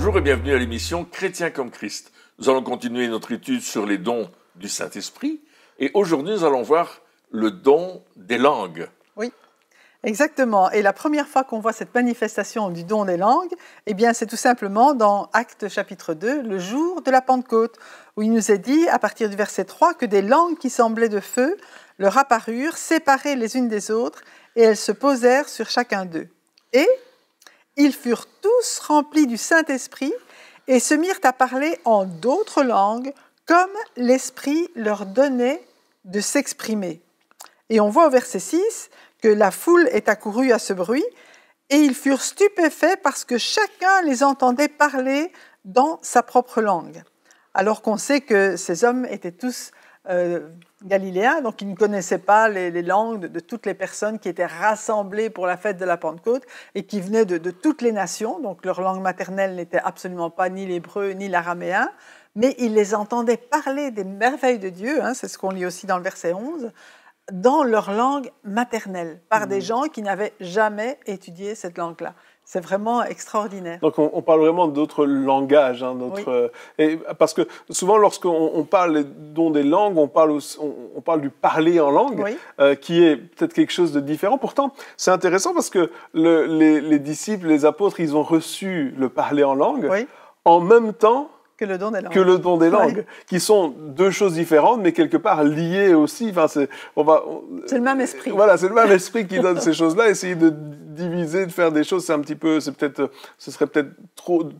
Bonjour et bienvenue à l'émission Chrétien comme Christ. Nous allons continuer notre étude sur les dons du Saint-Esprit et aujourd'hui nous allons voir le don des langues. Oui, exactement. Et la première fois qu'on voit cette manifestation du don des langues, eh bien, c'est tout simplement dans Actes chapitre 2, le jour de la Pentecôte, où il nous est dit, à partir du verset 3, que des langues qui semblaient de feu leur apparurent, séparées les unes des autres, et elles se posèrent sur chacun d'eux. Et ils furent tous remplis du Saint-Esprit et se mirent à parler en d'autres langues, comme l'Esprit leur donnait de s'exprimer. Et on voit au verset 6 que la foule est accourue à ce bruit, et ils furent stupéfaits parce que chacun les entendait parler dans sa propre langue. Alors qu'on sait que ces hommes étaient tous galiléens, donc ils ne connaissaient pas les langues de toutes les personnes qui étaient rassemblées pour la fête de la Pentecôte et qui venaient de toutes les nations. Donc leur langue maternelle n'était absolument pas ni l'hébreu ni l'araméen, mais ils les entendaient parler des merveilles de Dieu, c'est ce qu'on lit aussi dans le verset 11, dans leur langue maternelle, par des gens qui n'avaient jamais étudié cette langue-là. C'est vraiment extraordinaire. Donc on parle vraiment d'autres langages, parce que souvent lorsqu'on parle des langues, on parle du parler en langue, qui est peut-être quelque chose de différent. Pourtant, c'est intéressant parce que les disciples, les apôtres, ils ont reçu le parler en langue en même temps que le don des langues, qui sont deux choses différentes, mais quelque part liées aussi. Enfin, c'est le même esprit. Voilà, c'est le même esprit qui donne ces choses-là. Essayer de diviser, de faire des choses, ce serait peut-être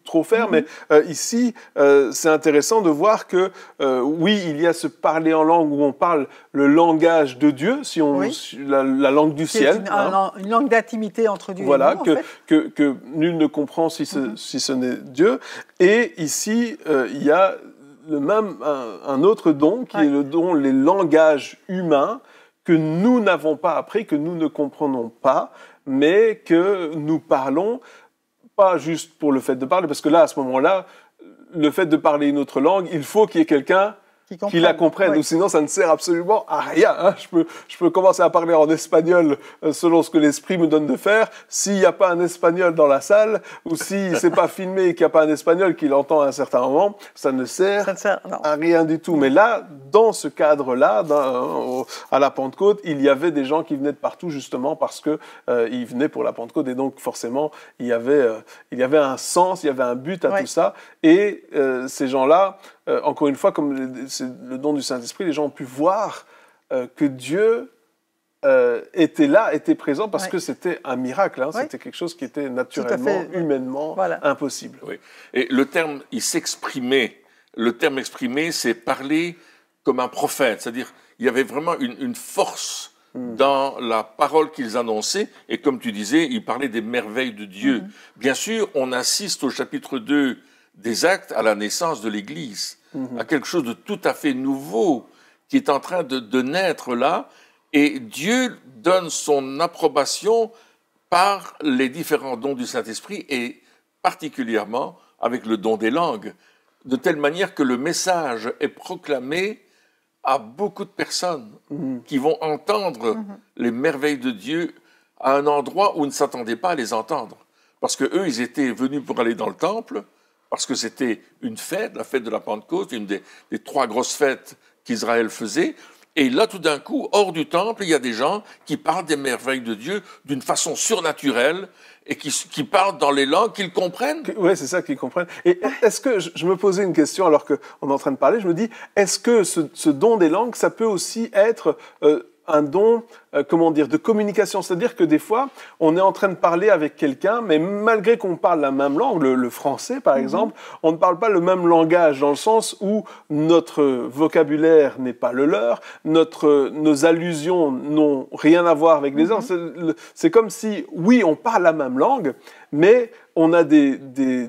trop faire, mais ici, c'est intéressant de voir que, oui, il y a ce parler en langue où on parle le langage de Dieu, la langue du ciel. Une langue d'intimité entre Dieu et nous, que nul ne comprend si ce n'est Dieu. Et ici, il y a un autre don qui est le don, les langages humains que nous n'avons pas appris, que nous ne comprenons pas, mais que nous parlons, pas juste pour le fait de parler, parce que là, à ce moment-là, le fait de parler une autre langue, il faut qu'il y ait quelqu'un qui la comprenne, ou sinon ça ne sert absolument à rien. Je peux commencer à parler en espagnol selon ce que l'esprit me donne de faire. S'il n'y a pas un espagnol dans la salle, ou si c'est pas filmé et qu'il n'y a pas un espagnol qui l'entend à un certain moment, ça ne sert à rien du tout. Mais là, dans ce cadre-là, à la Pentecôte, il y avait des gens qui venaient de partout justement parce que ils venaient pour la Pentecôte, et donc forcément il y avait un sens, il y avait un but à tout ça, et ces gens-là, encore une fois, comme c'est le don du Saint-Esprit, les gens ont pu voir que Dieu était là, était présent, parce que c'était un miracle. C'était quelque chose qui était naturellement, humainement impossible. Oui. Et le terme « il s'exprimait », le terme « exprimer », c'est parler comme un prophète. C'est-à-dire, il y avait vraiment une force dans la parole qu'ils annonçaient. Et comme tu disais, ils parlaient des merveilles de Dieu. Bien sûr, on assiste au chapitre 2 des Actes à la naissance de l'Église, à quelque chose de tout à fait nouveau qui est en train de naître là, et Dieu donne son approbation par les différents dons du Saint-Esprit, et particulièrement avec le don des langues, de telle manière que le message est proclamé à beaucoup de personnes qui vont entendre les merveilles de Dieu à un endroit où ils ne s'attendaient pas à les entendre. Parce qu'eux, ils étaient venus pour aller dans le temple, parce que c'était une fête, la fête de la Pentecôte, une des 3 grosses fêtes qu'Israël faisait. Et là, tout d'un coup, hors du temple, il y a des gens qui parlent des merveilles de Dieu d'une façon surnaturelle et qui parlent dans les langues qu'ils comprennent. Oui, c'est ça, qu'ils comprennent. Et est-ce que, je me posais une question alors qu'on est en train de parler, je me dis, est-ce que ce don des langues, ça peut aussi être un don, de communication. C'est-à-dire que des fois, on est en train de parler avec quelqu'un, mais malgré qu'on parle la même langue, le français par exemple, on ne parle pas le même langage, dans le sens où notre vocabulaire n'est pas le leur, nos allusions n'ont rien à voir avec les autres. C'est comme si, oui, on parle la même langue, mais on a des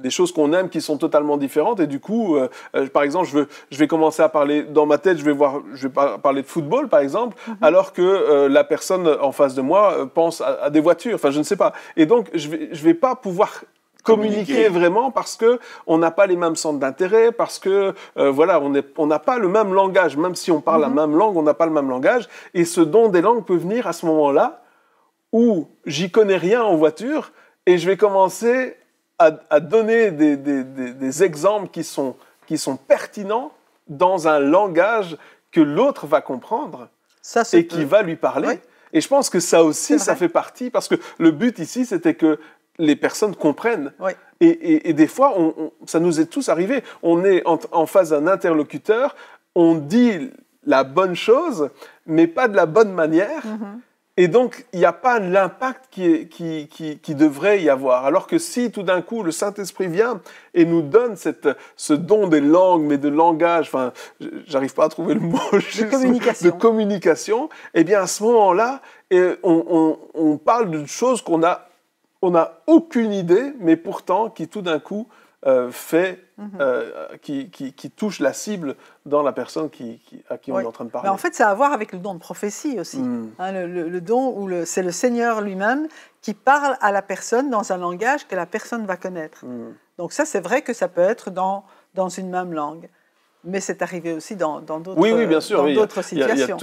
choses qu'on aime qui sont totalement différentes, et du coup, par exemple, je vais commencer à parler, dans ma tête, je vais parler de football, par exemple, alors que la personne en face de moi pense à des voitures, enfin, je ne sais pas. Et donc, je vais pas pouvoir communiquer vraiment parce que on n'a pas les mêmes centres d'intérêt, parce que on n'a pas le même langage, même si on parle la même langue, on n'a pas le même langage, et ce don des langues peut venir à ce moment-là où j'y connais rien en voiture, et je vais commencer à donner des exemples qui sont pertinents dans un langage que l'autre va comprendre et qui va lui parler. Oui. Et je pense que ça aussi, ça fait partie, parce que le but ici, c'était que les personnes comprennent. Oui. Et des fois, ça nous est tous arrivé. On est en face d'un interlocuteur, on dit la bonne chose, mais pas de la bonne manière. Mm-hmm. Et donc, il n'y a pas l'impact qui devrait y avoir. Alors que si, tout d'un coup, le Saint-Esprit vient et nous donne ce don des langues, mais de langage, enfin, j'arrive pas à trouver le mot juste, de communication, eh bien, à ce moment-là, on parle d'une chose qu'on n'a aucune idée, mais pourtant, qui tout d'un coup qui touche la cible dans la personne à qui on est en train de parler. Mais en fait, ça a à voir avec le don de prophétie aussi. Hein, le don où c'est le Seigneur lui-même qui parle à la personne dans un langage que la personne va connaître. Donc ça, c'est vrai que ça peut être dans une même langue. Mais c'est arrivé aussi dans d'autres bien sûr, d'autres situations.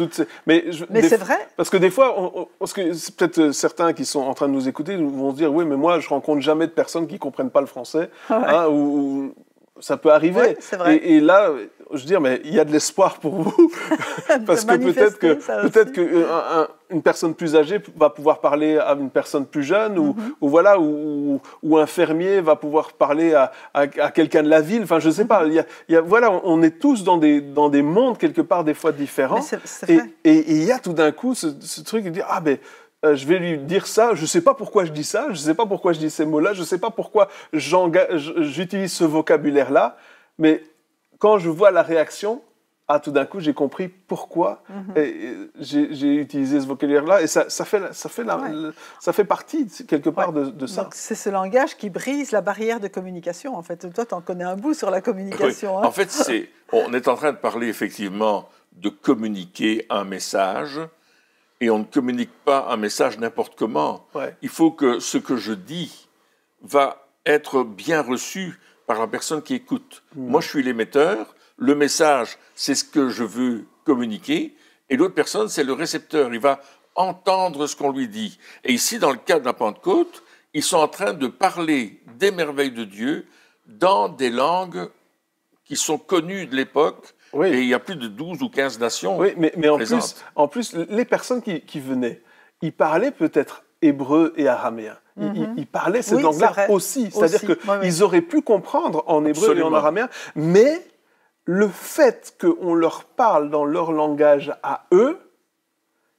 Mais c'est vrai. Parce que des fois, parce que c'est peut-être certains qui sont en train de nous écouter vont se dire, oui, mais moi, je rencontre jamais de personnes qui ne comprennent pas le français. Hein, ou ça peut arriver. Oui, c'est vrai. Et là, je veux dire, mais il y a de l'espoir pour vous. Parce que peut-être qu'une personne plus âgée va pouvoir parler à une personne plus jeune, ou un fermier va pouvoir parler à quelqu'un de la ville. Enfin, je ne sais pas. Voilà, on est tous dans des mondes quelque part des fois différents. Et il y a tout d'un coup ce truc de dire, je vais lui dire ça, je ne sais pas pourquoi je dis ça, je ne sais pas pourquoi je dis ces mots-là, je ne sais pas pourquoi j'utilise ce vocabulaire-là, mais quand je vois la réaction, tout d'un coup, j'ai compris pourquoi j'ai utilisé ce vocabulaire-là, et ça fait partie, quelque part, de ça. Donc, c'est ce langage qui brise la barrière de communication, en fait. Toi, tu en connais un bout sur la communication. Oui. Hein. En fait, on est en train de parler, effectivement, de communiquer un message, et on ne communique pas un message n'importe comment. Ouais. Il faut que ce que je dis va être bien reçu par la personne qui écoute. Moi, je suis l'émetteur. Le message, c'est ce que je veux communiquer. Et l'autre personne, c'est le récepteur. Il va entendre ce qu'on lui dit. Et ici, dans le cas de la Pentecôte, ils sont en train de parler des merveilles de Dieu dans des langues qui sont connues de l'époque. Oui. Et il y a plus de 12 ou 15 nations présentes. En plus, les personnes qui venaient, ils parlaient peut-être hébreu et araméen. Ils parlaient cette langue-là aussi. C'est-à-dire qu'ils auraient pu comprendre en hébreu et en araméen, mais le fait qu'on leur parle dans leur langage à eux,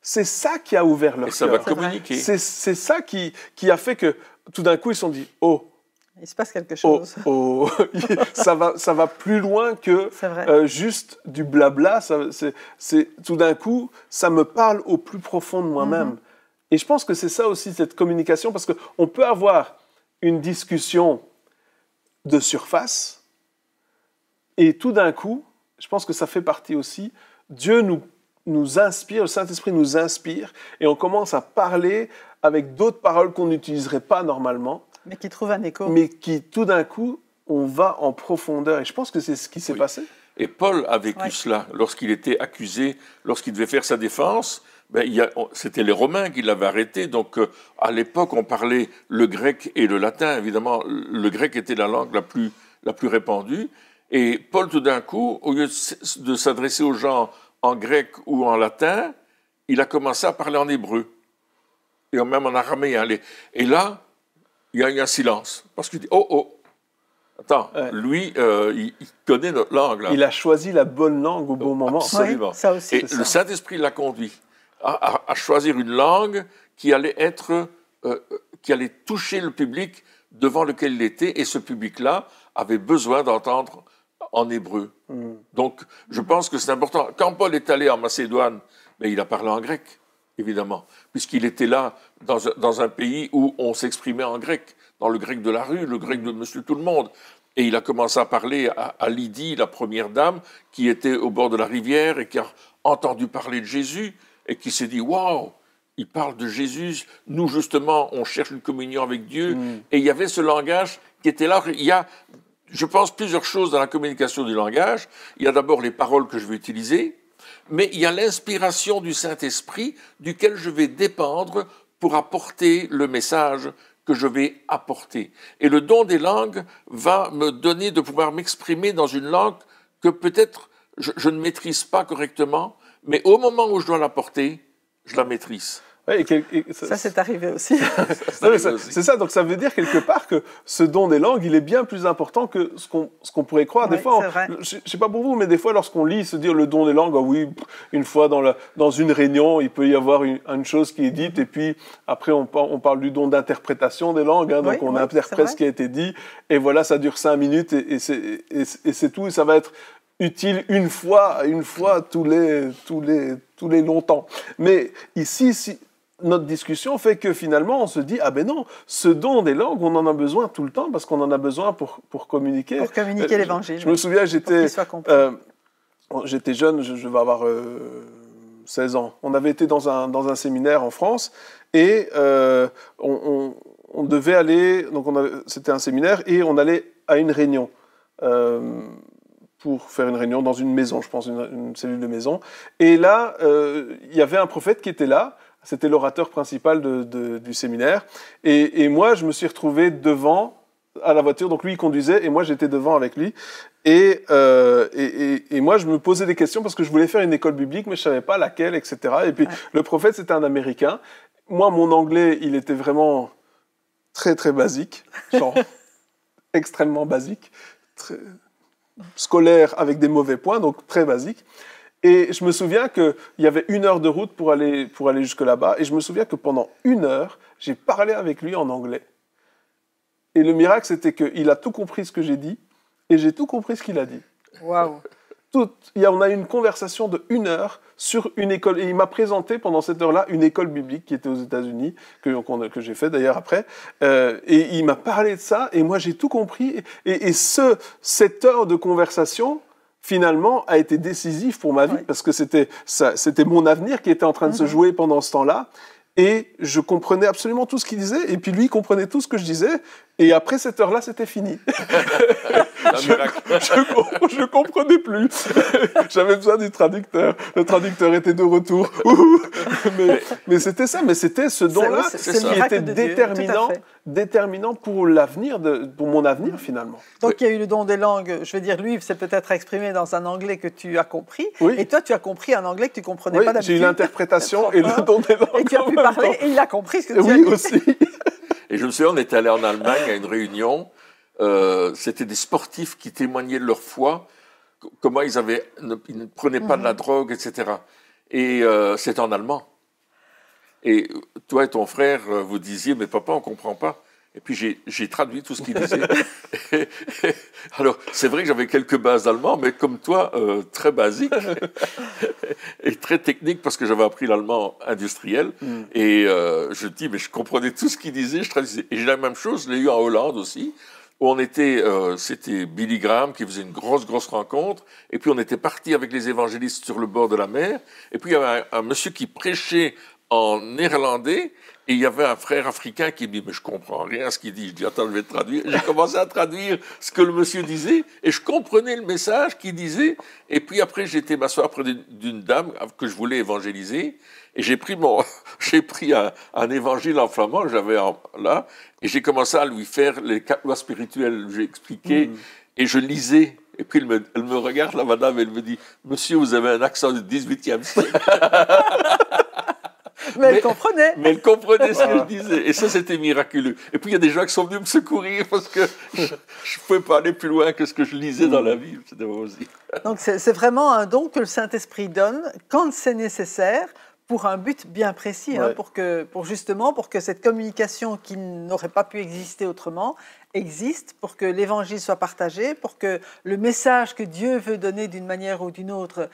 c'est ça qui a ouvert leur cœur. Et ça va communiquer. C'est ça qui a fait que, tout d'un coup, ils se sont dit « Oh !» Il se passe quelque chose. ça va plus loin que juste du blabla. Tout d'un coup, ça me parle au plus profond de moi-même. Et je pense que c'est ça aussi, cette communication, parce qu'on peut avoir une discussion de surface, et tout d'un coup, je pense que ça fait partie aussi, Dieu nous inspire, le Saint-Esprit nous inspire, et on commence à parler avec d'autres paroles qu'on n'utiliserait pas normalement, mais qui trouvent un écho. Mais qui, tout d'un coup, on va en profondeur. Et je pense que c'est ce qui s'est passé. Et Paul a vécu cela. Lorsqu'il était accusé, lorsqu'il devait faire sa défense, c'était les Romains qui l'avaient arrêté. Donc, à l'époque, on parlait le grec et le latin. Évidemment, le grec était la langue la plus répandue. Et Paul, tout d'un coup, au lieu de s'adresser aux gens en grec ou en latin, il a commencé à parler en hébreu. Et même en araméen. Et là, il y a eu un silence. Parce qu'il dit, attends, lui, il connaît notre langue. Là. Il a choisi la bonne langue au bon moment. Absolument. Ça aussi, et le Saint-Esprit l'a conduit à choisir une langue qui allait toucher le public devant lequel il était. Et ce public-là avait besoin d'entendre en hébreu. Donc, je pense que c'est important. Quand Paul est allé en Macédoine, il a parlé en grec. Évidemment, puisqu'il était là dans un pays où on s'exprimait en grec, dans le grec de la rue, le grec de Monsieur Tout-le-Monde. Et il a commencé à parler à Lydie, la première dame, qui était au bord de la rivière et qui a entendu parler de Jésus et qui s'est dit « Waouh, il parle de Jésus, nous justement, on cherche une communion avec Dieu. » Et il y avait ce langage qui était là. Il y a, je pense, plusieurs choses dans la communication du langage. Il y a d'abord les paroles que je vais utiliser, mais il y a l'inspiration du Saint-Esprit duquel je vais dépendre pour apporter le message que je vais apporter. Et le don des langues va me donner de pouvoir m'exprimer dans une langue que peut-être je ne maîtrise pas correctement, mais au moment où je dois l'apporter, je la maîtrise. Ouais, ça, c'est arrivé aussi. C'est ça, donc ça veut dire quelque part que ce don des langues, il est bien plus important que ce qu'on pourrait croire. Des fois, je ne sais pas pour vous, mais des fois, lorsqu'on lit se dire le don des langues, oui, une fois dans une réunion, il peut y avoir une chose qui est dite, et puis après, on parle du don d'interprétation des langues, hein, donc on interprète ce qui a été dit, et voilà, ça dure 5 minutes, et c'est tout, et ça va être utile une fois tous les longtemps. Mais ici, notre discussion fait que finalement, on se dit, ah ben non, ce don des langues, on en a besoin tout le temps parce qu'on en a besoin pour communiquer. Pour communiquer l'Évangile. Je me souviens, j'étais jeune, je vais avoir 16 ans. On avait été dans un séminaire en France et on devait aller, donc c'était un séminaire et on allait à une réunion pour faire une réunion dans une maison, je pense, une cellule de maison. Et là, il y avait un prophète qui était là. C'était l'orateur principal du séminaire. Et moi, je me suis retrouvé devant à la voiture. Donc lui, il conduisait et moi, j'étais devant avec lui. Et moi, je me posais des questions parce que je voulais faire une école biblique, mais je ne savais pas laquelle, etc. Et puis, le prophète, c'était un Américain. Moi, mon anglais, il était vraiment très, très basique. Genre, extrêmement basique. Très scolaire avec des mauvais points, donc très basique. Et je me souviens qu'il y avait 1 heure de route pour aller jusque là-bas. Et je me souviens que pendant 1 heure, j'ai parlé avec lui en anglais. Et le miracle, c'était qu'il a tout compris ce que j'ai dit. Et j'ai tout compris ce qu'il a dit. Waouh! On a eu une conversation de 1 heure sur une école. Et il m'a présenté pendant cette heure-là une école biblique qui était aux États-Unis, que j'ai fait d'ailleurs après. Et il m'a parlé de ça. Et moi, j'ai tout compris. Et cette heure de conversation, finalement, a été décisif pour ma vie, parce que c'était mon avenir qui était en train de se jouer pendant ce temps-là. Et je comprenais absolument tout ce qu'il disait, et puis lui, il comprenait tout ce que je disais. Et après cette heure-là, c'était fini. Je comprenais plus. J'avais besoin du traducteur. Le traducteur était de retour. mais c'était ça. Mais c'était ce don-là qui était déterminant pour l'avenir, pour mon avenir finalement. Donc il y a eu le don des langues. Je veux dire, lui, c'est peut-être exprimé dans un anglais que tu as compris. Oui. Et toi, tu as compris un anglais que tu comprenais pas d'habitude. J'ai eu l'interprétation et le don des langues. Et tu as pu parler et il a compris ce que tu as dit. Oui, aussi. Et je me souviens, on était allé en Allemagne à une réunion. C'était des sportifs qui témoignaient de leur foi, comment ils ne prenaient pas de la drogue, etc. Et c'était en allemand. Et toi et ton frère, vous disiez, mais papa, on ne comprend pas. Et puis j'ai traduit tout ce qu'il disait. Alors, c'est vrai que j'avais quelques bases d'allemand, mais comme toi, très basiques et très techniques, parce que j'avais appris l'allemand industriel. Et je dis, mais je comprenais tout ce qu'il disait, je traduisais. Et j'ai la même chose, je l'ai eu en Hollande aussi, où on était, c'était Billy Graham qui faisait une grosse rencontre, et puis on était parti avec les évangélistes sur le bord de la mer, et puis il y avait un monsieur qui prêchait en néerlandais, et il y avait un frère africain qui me dit « Mais je comprends rien à ce qu'il dit. » Je dis « Attends, je vais traduire. » J'ai commencé à traduire ce que le monsieur disait, et je comprenais le message qu'il disait. Et puis après, j'étais m'asseoir près d'une dame que je voulais évangéliser, et j'ai pris un évangile en flamand que j'avais là, et j'ai commencé à lui faire les 4 lois spirituelles. J'ai expliqué, et je lisais. Et puis elle me regarde, la madame, elle me dit « Monsieur, vous avez un accent du 18e siècle. » Mais elle comprenait. Mais elle comprenait ce que je disais. Et ça, c'était miraculeux. Et puis, il y a des gens qui sont venus me secourir parce que je ne pouvais pas aller plus loin que ce que je lisais dans la Bible. C'était aussi. Donc, c'est vraiment un don que le Saint-Esprit donne quand c'est nécessaire pour un but bien précis, hein, pour que cette communication qui n'aurait pas pu exister autrement existe, pour que l'évangile soit partagé, pour que le message que Dieu veut donner d'une manière ou d'une autre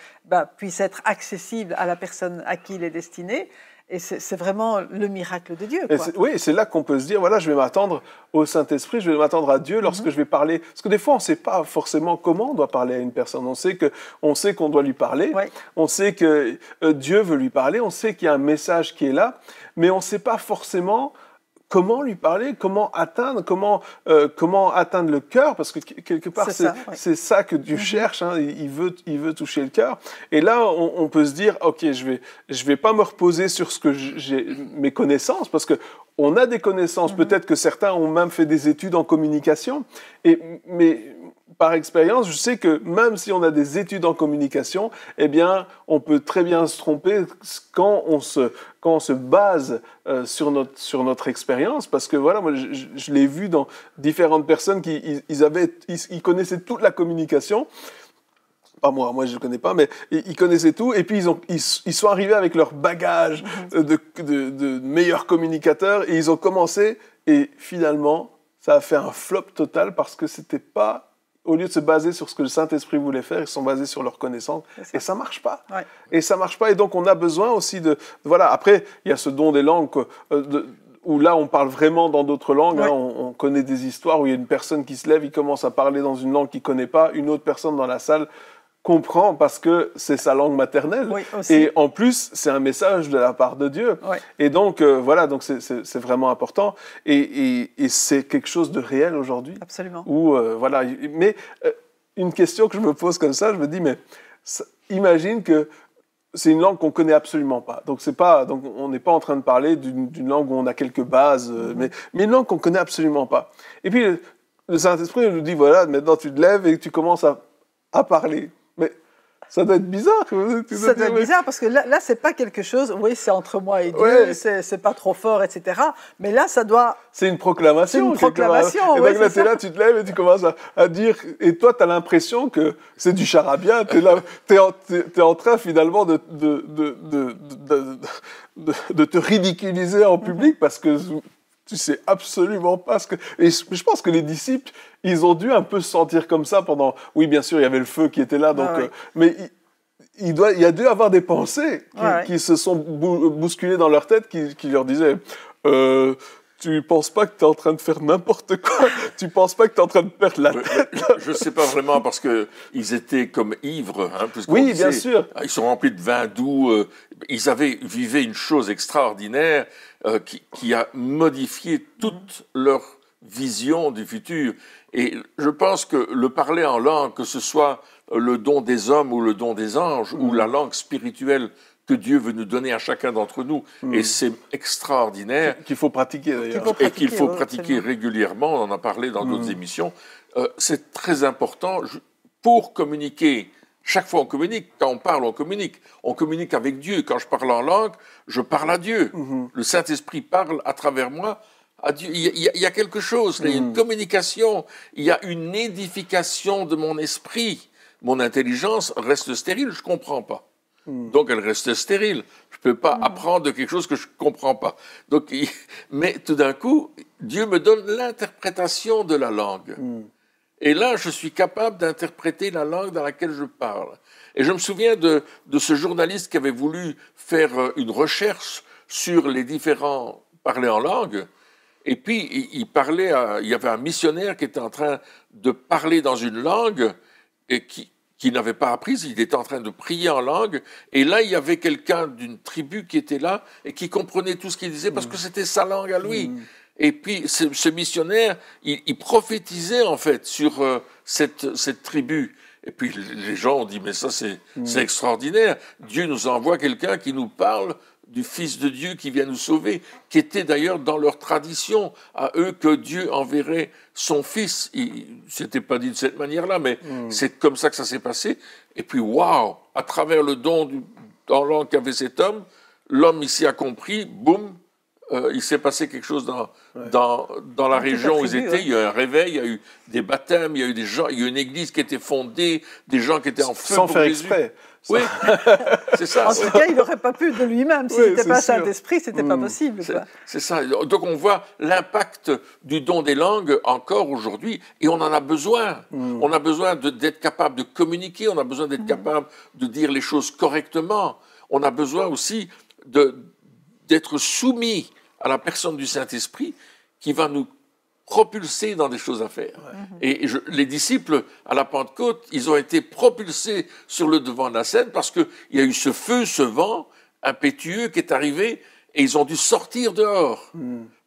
puisse être accessible à la personne à qui il est destiné. Et c'est vraiment le miracle de Dieu. Oui, c'est là qu'on peut se dire, voilà, je vais m'attendre au Saint-Esprit, je vais m'attendre à Dieu lorsque je vais parler. Parce que des fois, on ne sait pas forcément comment on doit parler à une personne. On sait qu'on doit lui parler, on sait que Dieu veut lui parler, on sait qu'il y a un message qui est là, mais on ne sait pas forcément comment lui parler, comment atteindre, comment atteindre le cœur, parce que quelque part c'est ça que Dieu cherche, hein, il veut toucher le cœur. Et là on peut se dire ok, je vais pas me reposer sur ce que j'ai mes connaissances, parce que on a des connaissances, peut-être que certains ont même fait des études en communication, mais par expérience, je sais que même si on a des études en communication, eh bien, on peut très bien se tromper quand on se base sur notre expérience, parce que voilà, moi, je l'ai vu dans différentes personnes qui ils connaissaient toute la communication. Pas moi je ne connais pas, mais ils connaissaient tout, et puis ils sont arrivés avec leur bagage de meilleurs communicateurs, et ils ont commencé, et finalement, ça a fait un flop total, parce que c'était pas... Au lieu de se baser sur ce que le Saint-Esprit voulait faire, ils sont basés sur leurs connaissances. Et ça marche pas. Ouais. Et ça marche pas. Et donc, on a besoin aussi voilà. Après, il y a ce don des langues où là, on parle vraiment dans d'autres langues. Ouais. Hein. On connaît des histoires où il y a une personne qui se lève, il commence à parler dans une langue qu'il connaît pas. Une autre personne dans la salle comprend parce que c'est sa langue maternelle. Oui, et en plus, c'est un message de la part de Dieu. Oui. Et donc, voilà, donc c'est vraiment important. Et c'est quelque chose de réel aujourd'hui. Absolument. Où, voilà. Mais une question que je me pose comme ça, je me dis, mais imagine que c'est une langue qu'on connaît absolument pas. Donc on n'est pas en train de parler d'une langue où on a quelques bases, mais une langue qu'on connaît absolument pas. Et puis, le Saint-Esprit nous dit, voilà, maintenant tu te lèves et tu commences à parler. Mais ça doit être bizarre. Ça doit être bizarre parce que là c'est pas quelque chose, oui, c'est entre moi et Dieu, ouais. c'est pas trop fort, etc. Mais là, ça doit... C'est une proclamation. C'est une proclamation, et donc là, t'es là, tu te lèves et tu commences à dire... Et toi, tu as l'impression que c'est du charabia. T'es en train, finalement, de te ridiculiser en public parce que... Tu sais absolument pas ce que... Et je pense que les disciples, ils ont dû un peu se sentir comme ça pendant... Oui, bien sûr, il y avait le feu qui était là, donc... Ah, oui. Mais il y a dû avoir des pensées qui se sont bousculées dans leur tête, qui leur disaient... Tu penses pas que tu es en train de faire n'importe quoi? Tu penses pas que tu es en train de perdre la tête? Je ne sais pas vraiment, parce qu'ils étaient comme ivres. Hein, oui, bien sûr. Ils sont remplis de vin doux. Ils vivaient une chose extraordinaire qui a modifié toute leur vision du futur. Et je pense que le parler en langue, que ce soit le don des hommes ou le don des anges, ou la langue spirituelle que Dieu veut nous donner à chacun d'entre nous. Et c'est extraordinaire. Qu'il faut pratiquer, d'ailleurs. Et qu'il faut pratiquer régulièrement. On en a parlé dans d'autres émissions. C'est très important pour communiquer. Chaque fois, on communique. Quand on parle, on communique. On communique avec Dieu. Quand je parle en langue, je parle à Dieu. Le Saint-Esprit parle à travers moi à Dieu. Il y a quelque chose. Il y a une communication. Il y a une édification de mon esprit. Mon intelligence reste stérile. Je ne comprends pas. Donc, elle reste stérile. Je ne peux pas apprendre de quelque chose que je ne comprends pas. Donc, mais tout d'un coup, Dieu me donne l'interprétation de la langue. Et là, je suis capable d'interpréter la langue dans laquelle je parle. Et je me souviens de ce journaliste qui avait voulu faire une recherche sur les différents parlers en langue. Et puis, il y avait un missionnaire qui était en train de parler dans une langue et qui n'avait pas apprise, il était en train de prier en langue, et là, il y avait quelqu'un d'une tribu qui était là, et qui comprenait tout ce qu'il disait, parce que c'était sa langue à lui. Et puis, ce missionnaire, il prophétisait, en fait, sur cette tribu. Et puis, les gens ont dit, mais ça, c'est extraordinaire. Dieu nous envoie quelqu'un qui nous parle du Fils de Dieu qui vient nous sauver, qui était d'ailleurs dans leur tradition, à eux, que Dieu enverrait son Fils. C'était pas dit de cette manière-là, mais c'est comme ça que ça s'est passé. Et puis, waouh, à travers le don en langue qu'avait cet homme, l'homme ici a compris, boum, il s'est passé quelque chose dans la région où ils étaient. Il y a eu un réveil, il y a eu des baptêmes, il y a eu des gens, il y a eu une église qui était fondée, des gens qui étaient en feu sans pour faire Jésus. Exprès. Oui, c'est ça. En tout cas, il n'aurait pas pu de lui-même. Si n'était pas Saint-Esprit, c'était pas possible. C'est ça. Donc on voit l'impact du don des langues encore aujourd'hui, et on en a besoin. On a besoin d'être capable de communiquer, on a besoin d'être capable de dire les choses correctement. On a besoin aussi d'être soumis à la personne du Saint-Esprit qui va nous propulsés dans des choses à faire. Et les disciples, à la Pentecôte, ils ont été propulsés sur le devant de la scène parce qu'il y a eu ce feu, ce vent impétueux qui est arrivé et ils ont dû sortir dehors.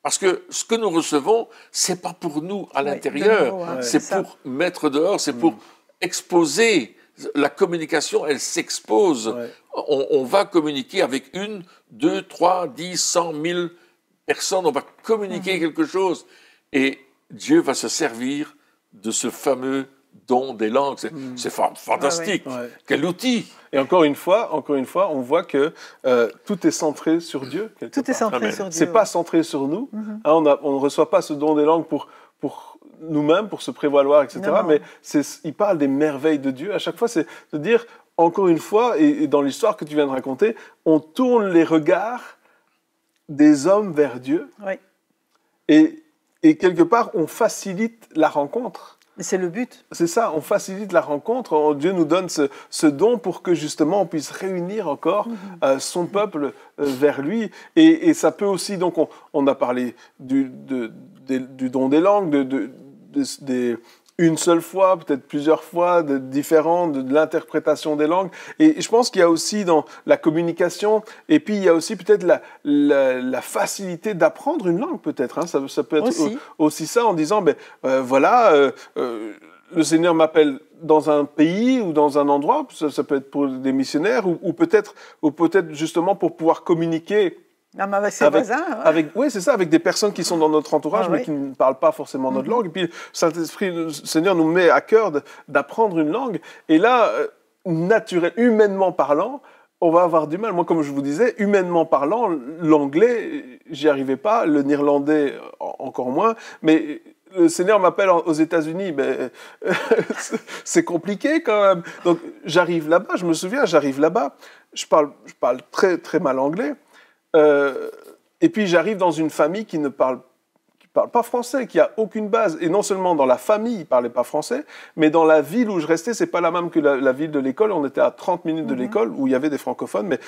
Parce que ce que nous recevons, c'est pas pour nous à l'intérieur, c'est pour mettre dehors, c'est pour exposer. La communication, elle s'expose. Ouais. On va communiquer avec 1, 2, 3, 10, 100, 1000 personnes. On va communiquer quelque chose. Et Dieu va se servir de ce fameux don des langues. C'est fantastique. Ouais. Quel outil! Et encore une fois, on voit que tout est centré sur Dieu. Tout est centré sur Dieu. C'est pas centré sur nous. On ne reçoit pas ce don des langues pour nous-mêmes, pour se prévaloir, etc. Non. Mais il parle des merveilles de Dieu. À chaque fois, c'est de dire, encore une fois, et dans l'histoire que tu viens de raconter, on tourne les regards des hommes vers Dieu. Oui. Et quelque part, on facilite la rencontre. Mais c'est le but. C'est ça, on facilite la rencontre. Dieu nous donne ce don pour que justement on puisse réunir encore son peuple vers lui. Et ça peut aussi, donc on a parlé du don des langues, une seule fois, peut-être plusieurs fois, différentes, de l'interprétation des langues. Et je pense qu'il y a aussi dans la communication, et puis il y a aussi peut-être la facilité d'apprendre une langue, peut-être. Hein. Ça peut être aussi ça, en disant, le Seigneur m'appelle dans un pays ou dans un endroit, ça peut être pour des missionnaires, ou peut-être justement pour pouvoir communiquer avec ses voisins. Ouais. Oui, c'est ça, avec des personnes qui sont dans notre entourage, mais qui ne parlent pas forcément notre langue. Et puis, Saint-Esprit, le Seigneur nous met à cœur d'apprendre une langue. Et là, humainement parlant, on va avoir du mal. Moi, comme je vous disais, humainement parlant, l'anglais, j'y arrivais pas, le néerlandais encore moins, mais le Seigneur m'appelle aux États-Unis, c'est compliqué quand même. Donc, j'arrive là-bas, je me souviens, je parle très, très mal anglais. Et puis j'arrive dans une famille qui ne parle pas français, qui a aucune base. Et non seulement dans la famille, ils ne parlaient pas français, mais dans la ville où je restais, c'est pas la même que la ville de l'école. On était à 30 minutes de l'école, où il y avait des francophones, mais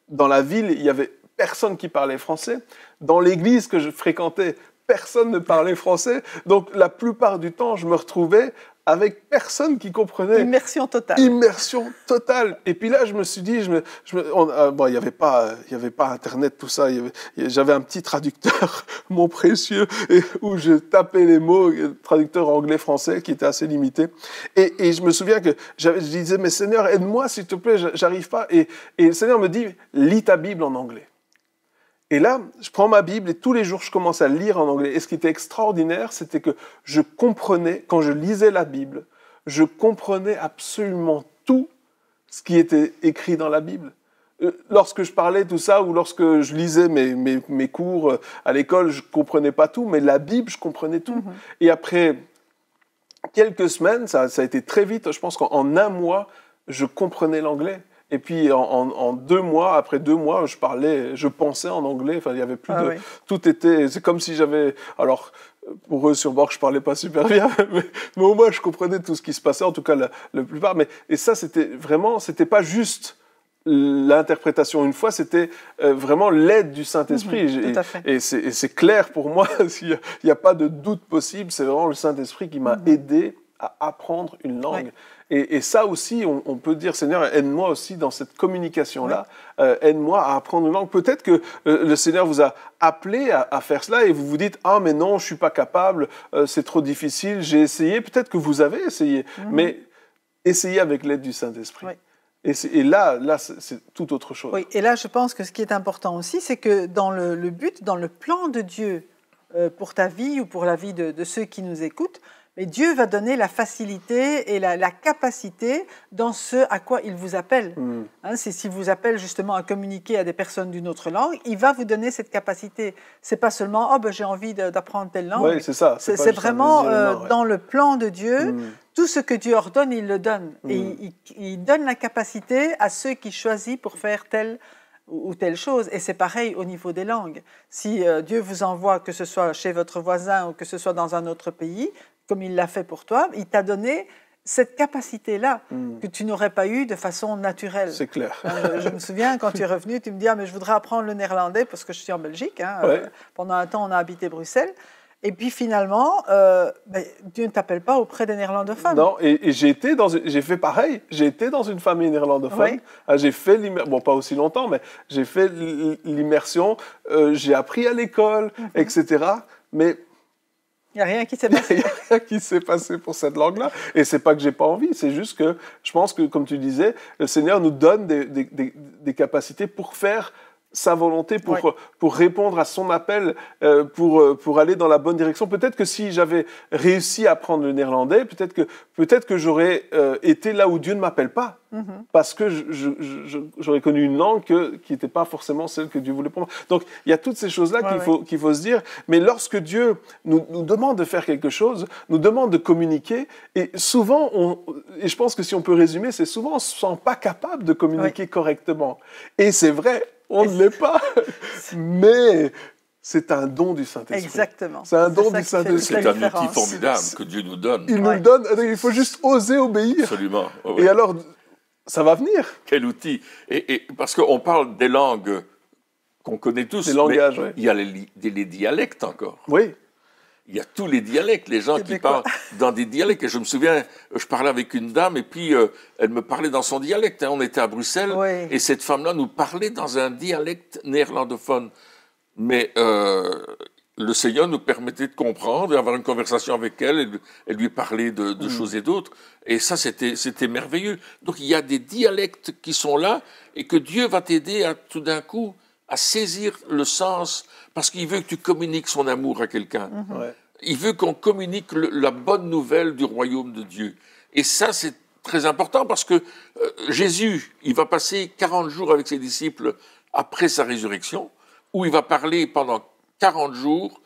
dans la ville, il y avait personne qui parlait français. Dans l'église que je fréquentais, personne ne parlait français. Donc la plupart du temps, je me retrouvais avec personne qui comprenait. Immersion totale. Immersion totale. Et puis là, je me suis dit, il y avait pas Internet, tout ça. J'avais un petit traducteur, mon précieux, où je tapais les mots, traducteur anglais-français, qui était assez limité. Et je me souviens que je disais, mais Seigneur, aide-moi, s'il te plaît, j'arrive pas. Et le Seigneur me dit, lis ta Bible en anglais. Et là, je prends ma Bible et tous les jours, je commence à lire en anglais. Et ce qui était extraordinaire, c'était que je comprenais, quand je lisais la Bible, je comprenais absolument tout ce qui était écrit dans la Bible. Lorsque je parlais tout ça, ou lorsque je lisais mes cours à l'école, je ne comprenais pas tout, mais la Bible, je comprenais tout. Et après quelques semaines, ça a été très vite, je pense qu'en un mois, je comprenais l'anglais. Et puis en 2 mois, après 2 mois, je pensais en anglais. Enfin, il y avait plus de, tout était. C'est comme si j'avais. Alors pour eux sur bord, je parlais pas super bien, mais au moins je comprenais tout ce qui se passait. En tout cas, la plupart. Et ça, c'était pas juste l'interprétation une fois, c'était vraiment l'aide du Saint-Esprit. Tout à fait. Et c'est clair pour moi. Il n'y a pas de doute possible. C'est vraiment le Saint-Esprit qui m'a aidé à apprendre une langue. Et ça aussi, on peut dire, Seigneur, aide-moi aussi dans cette communication-là, aide-moi à apprendre une langue. Peut-être que le Seigneur vous a appelé à faire cela et vous vous dites, ah mais non, je ne suis pas capable, c'est trop difficile, j'ai essayé. Peut-être que vous avez essayé, mais essayez avec l'aide du Saint-Esprit. Et là, c'est tout autre chose. Oui, et là, je pense que ce qui est important aussi, c'est que dans le but, dans le plan de Dieu pour ta vie ou pour la vie de ceux qui nous écoutent, mais Dieu va donner la facilité et la capacité dans ce à quoi il vous appelle. S'il vous appelle justement à communiquer à des personnes d'une autre langue, il va vous donner cette capacité. C'est pas seulement j'ai envie d'apprendre telle langue. Oui, c'est ça. C'est vraiment dans le plan de Dieu. Tout ce que Dieu ordonne, il le donne. Et il donne la capacité à ceux qui choisissent pour faire telle ou telle chose. Et c'est pareil au niveau des langues. Si Dieu vous envoie, que ce soit chez votre voisin ou que ce soit dans un autre pays, comme il l'a fait pour toi, il t'a donné cette capacité-là que tu n'aurais pas eue de façon naturelle. C'est clair. Je me souviens, quand tu es revenu, tu me dis « mais je voudrais apprendre le néerlandais parce que je suis en Belgique. Pendant un temps, on a habité Bruxelles. Et puis finalement, Dieu ne t'appelle pas auprès des néerlandophones. Non, et j'ai fait pareil. J'ai été dans une famille néerlandophone. Oui. J'ai fait bon, pas aussi longtemps, mais j'ai fait l'immersion. J'ai appris à l'école, etc. Mais il n'y a rien qui s'est passé. Il n'y a rien qui s'est passé pour cette langue-là. Et c'est pas que j'ai pas envie, c'est juste que je pense que, comme tu disais, le Seigneur nous donne des capacités pour faire sa volonté, pour répondre à son appel, pour aller dans la bonne direction. Peut-être que si j'avais réussi à apprendre le néerlandais, peut-être que j'aurais été là où Dieu ne m'appelle pas. Parce que j'aurais connu une langue qui n'était pas forcément celle que Dieu voulait pour moi. Donc, il y a toutes ces choses-là qu'il faut se dire. Mais lorsque Dieu nous demande de faire quelque chose, nous demande de communiquer, et souvent, et je pense que si on peut résumer, c'est souvent on ne se sent pas capable de communiquer correctement. Et c'est vrai, on ne l'est pas, mais c'est un don du Saint-Esprit. Exactement. C'est un don du Saint-Esprit. C'est un outil formidable que Dieu nous donne. Il nous le donne, il faut juste oser obéir. Absolument. Et alors, ça va venir. Quel outil. Et parce qu'on parle des langues qu'on connaît tous, des langages, il y a les dialectes encore. Oui. Il y a tous les dialectes, les gens qui parlent dans des dialectes. Et je me souviens, je parlais avec une dame et puis elle me parlait dans son dialecte. On était à Bruxelles et cette femme-là nous parlait dans un dialecte néerlandophone. Mais le Seigneur nous permettait de comprendre et d'avoir une conversation avec elle et lui parler de choses et d'autres. Et ça, c'était merveilleux. Donc il y a des dialectes qui sont là et que Dieu va t'aider tout d'un coup à saisir le sens, parce qu'il veut que tu communiques son amour à quelqu'un. Il veut qu'on communique la bonne nouvelle du royaume de Dieu. Et ça, c'est très important, parce que Jésus, il va passer 40 jours avec ses disciples après sa résurrection, où il va parler pendant 40 jours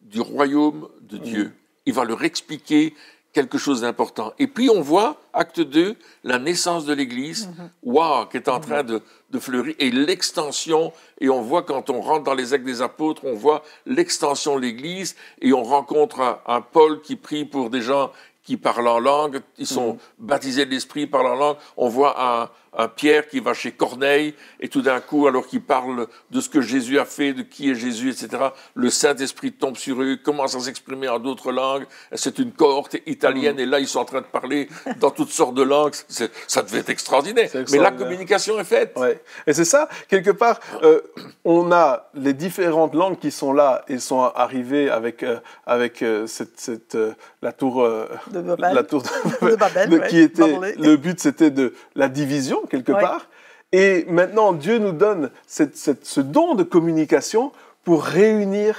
du royaume de Dieu. Il va leur expliquer quelque chose d'important. Et puis on voit, acte 2, la naissance de l'Église, qui est en train de fleurir, et l'extension, et on voit quand on rentre dans les actes des apôtres, on voit l'extension de l'Église, et on rencontre un Paul qui prie pour des gens qui parlent en langue, ils sont baptisés de l'Esprit, parlent en langue. On voit un Pierre qui va chez Corneille, et tout d'un coup, alors qu'il parle de ce que Jésus a fait, de qui est Jésus, etc., le Saint-Esprit tombe sur eux, commence à s'exprimer en d'autres langues. C'est une cohorte italienne, et là, ils sont en train de parler dans toutes sortes de langues. Ça devait être extraordinaire. Mais la communication est faite. Ouais. Et c'est ça, quelque part, on a les différentes langues qui sont là et sont arrivées avec la tour de Babel, qui était, le but c'était de la division quelque part, et maintenant Dieu nous donne ce don de communication pour réunir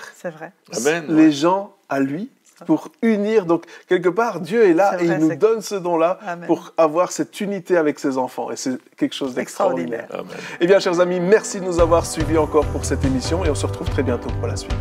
les gens à lui, pour unir. Donc quelque part Dieu est là et il nous donne ce don-là pour avoir cette unité avec ses enfants, et c'est quelque chose d'extraordinaire. Eh bien, chers amis, merci de nous avoir suivis encore pour cette émission, et on se retrouve très bientôt pour la suite.